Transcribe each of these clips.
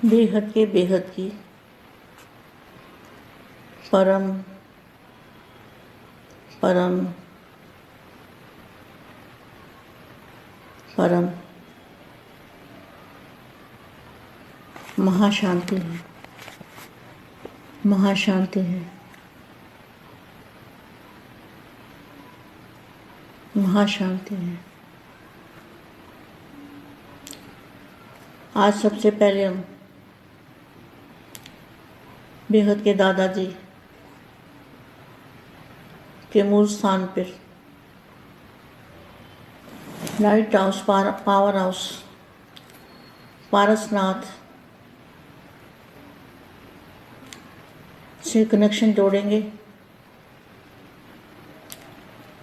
बेहद के बेहद की परम परम परम महाशांति है, महाशांति है, महाशांति है। आज सबसे पहले हम बेहद के दादाजी के मूल स्थान पर light house power house Parasnath से कनेक्शन जोड़ेंगे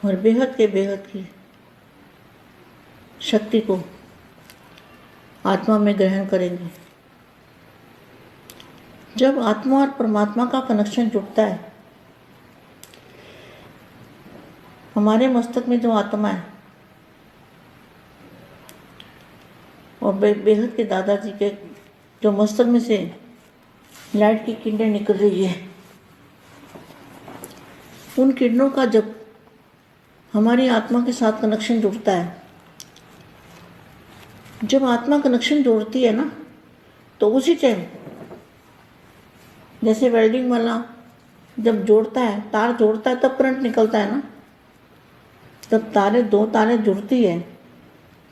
और बेहद की शक्ति को आत्मा में ग्रहण करेंगे। जब आत्मा और परमात्मा का कनेक्शन जुड़ता है, हमारे मस्तक में जो आत्मा है और बेहद के दादाजी के जो मस्तक में से लाइट की किरणें निकल रही है, उन किरणों का जब हमारी आत्मा के साथ कनेक्शन जुड़ता है, जब आत्मा कनेक्शन जोड़ती है ना, तो उसी टाइम जैसे वेल्डिंग वाला जब जोड़ता है, तार जोड़ता है, तब करंट निकलता है ना। तब दो तारें जुड़ती है,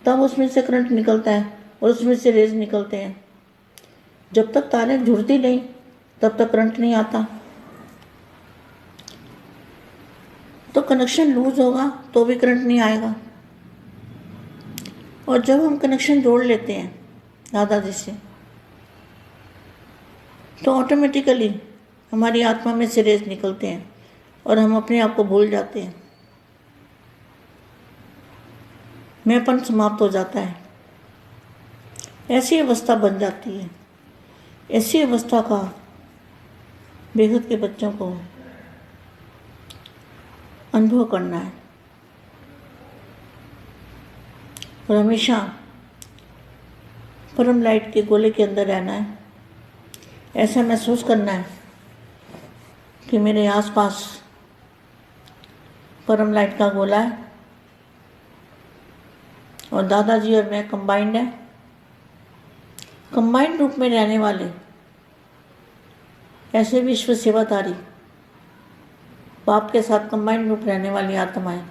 तब उसमें से करंट निकलता है और उसमें से रेज निकलते हैं। जब तक तारें जुड़ती नहीं, तब तक करंट नहीं आता। तो कनेक्शन लूज होगा तो भी करंट नहीं आएगा। और जब हम कनेक्शन जोड़ लेते हैं दादाजी से, तो ऑटोमेटिकली हमारी आत्मा में से रेज निकलते हैं और हम अपने आप को भूल जाते हैं। मैंपन समाप्त हो जाता है। ऐसी अवस्था बन जाती है। ऐसी अवस्था का बेहद के बच्चों को अनुभव करना है और हमेशा परम लाइट के गोले के अंदर रहना है। ऐसा महसूस करना है कि मेरे आसपास परम लाइट का गोला है और दादाजी और मैं कंबाइंड है। कंबाइंड रूप में रहने वाले ऐसे विश्व सेवाधारी बाप के साथ कंबाइंड रूप रहने वाली आत्माएं,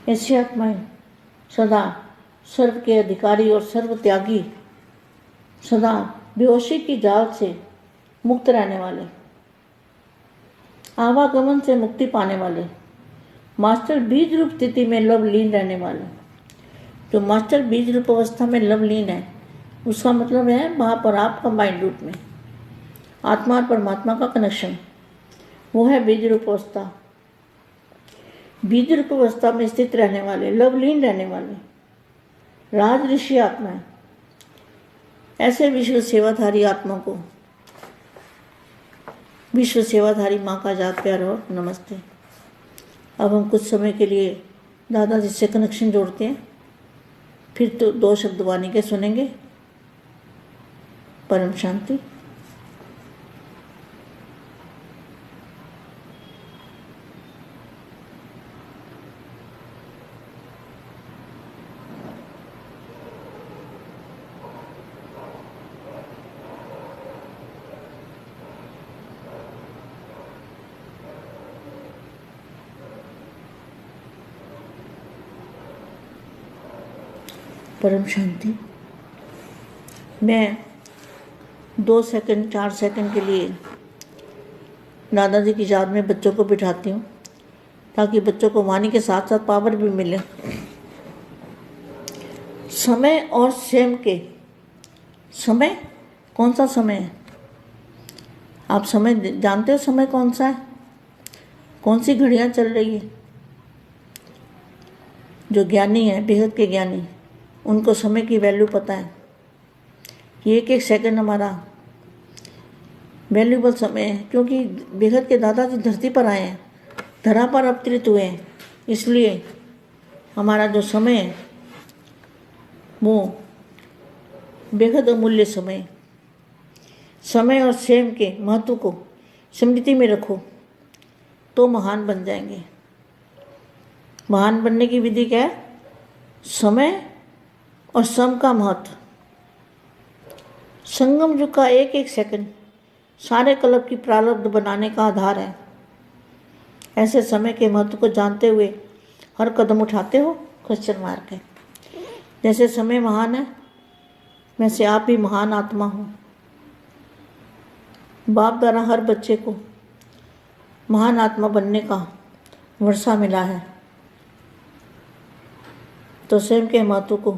ऐसी आत्माएं सदा सर्व के अधिकारी और सर्व त्यागी, सदा बेहोशी की जाल से मुक्त रहने वाले, आवागमन से मुक्ति पाने वाले, मास्टर बीज रूप स्थिति में लवलीन रहने वाले। जो मास्टर बीज रूप अवस्था में लवलीन है, उसका मतलब है बाप और आप कंबाइंड रूप में आत्मा और परमात्मा का कनेक्शन, वो है बीज रूप अवस्था। बीज रूप अवस्था में स्थित रहने वाले, लवलीन रहने वाले राज ऋषि आत्माएं, ऐसे विश्व सेवाधारी आत्मा को विश्व सेवाधारी माँ का जात प्यार और नमस्ते। अब हम कुछ समय के लिए दादाजी से कनेक्शन जोड़ते हैं, फिर तो 2 शब्द वाणी के सुनेंगे। परम शांति। परम शांति। मैं 2 सेकंड 4 सेकंड के लिए दादाजी की याद में बच्चों को बिठाती हूँ, ताकि बच्चों को वाणी के साथ साथ पावर भी मिले। समय और स्वयं के समय, कौन सा समय है? आप समय जानते हो? समय कौन सा है? कौन सी घड़ियाँ चल रही है? जो ज्ञानी है, बेहद के ज्ञानी, उनको समय की वैल्यू पता है कि एक एक सेकंड हमारा वैल्यूबल समय है। क्योंकि बेहद के दादाजी धरती पर आए हैं, धरा पर अवतरित हुए हैं, इसलिए हमारा जो समय है वो बेहद अमूल्य समय। समय और स्वयं के महत्व को स्मृति में रखो तो महान बन जाएंगे। महान बनने की विधि क्या है? समय और श्रम का महत्व। संगम युग का एक एक सेकंड सारे कल्प की प्रारब्ध बनाने का आधार है। ऐसे समय के महत्व को जानते हुए हर कदम उठाते हो क्वेश्चन मार्क है। जैसे समय महान है वैसे आप भी महान आत्मा हो। बाप द्वारा हर बच्चे को महान आत्मा बनने का वर्षा मिला है, तो स्वयं के महत्व को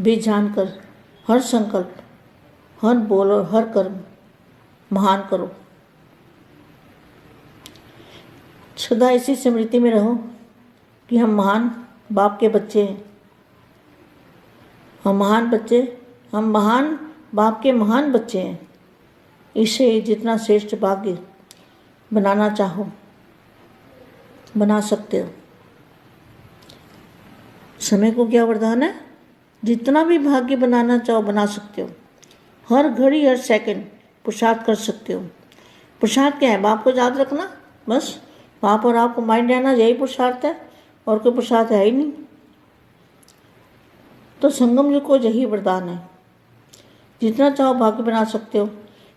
भी जानकर हर संकल्प, हर बोल और हर कर्म महान करो। सदा इसी स्मृति में रहो कि हम महान बाप के बच्चे हैं। हम महान बाप के महान बच्चे हैं। इसे जितना श्रेष्ठ भाग्य बनाना चाहो बना सकते हो। समय को क्या वरदान है? जितना भी भाग्य बनाना चाहो बना सकते हो। हर घड़ी हर सेकंड पुरुषार्थ कर सकते हो। पुरुषार्थ क्या है? बाप को याद रखना, बस बाप और आपको माइंड रहना, यही पुरुषार्थ है, और कोई पुरुषार्थ है ही नहीं। तो संगम युग को यही वरदान है। जितना चाहो भाग्य बना सकते हो।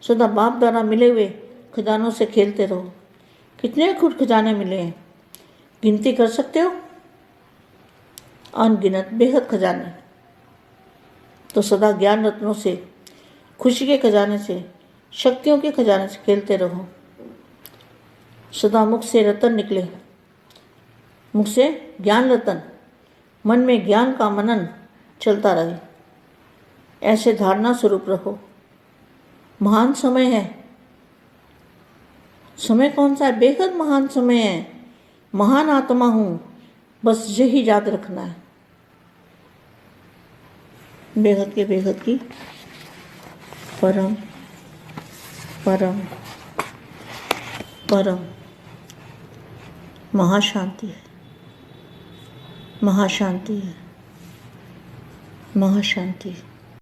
सदा बाप द्वारा मिले हुए खजानों से खेलते रहो। कितने खुद खजाने मिले हैं, गिनती कर सकते हो? अनगिनत बेहद खजाने। तो सदा ज्ञान रत्नों से, खुशी के खजाने से, शक्तियों के खजाने से खेलते रहो। सदा मुख से रतन निकले, मुख से ज्ञान रतन, मन में ज्ञान का मनन चलता रहे। ऐसे धारणा स्वरूप रहो। महान समय है। समय कौन सा है? बेहद महान समय है। महान आत्मा हूँ, बस यही याद रखना है। बेहद के बेहद की परम परम परम महाशांति है। महाशांति है। महाशांति।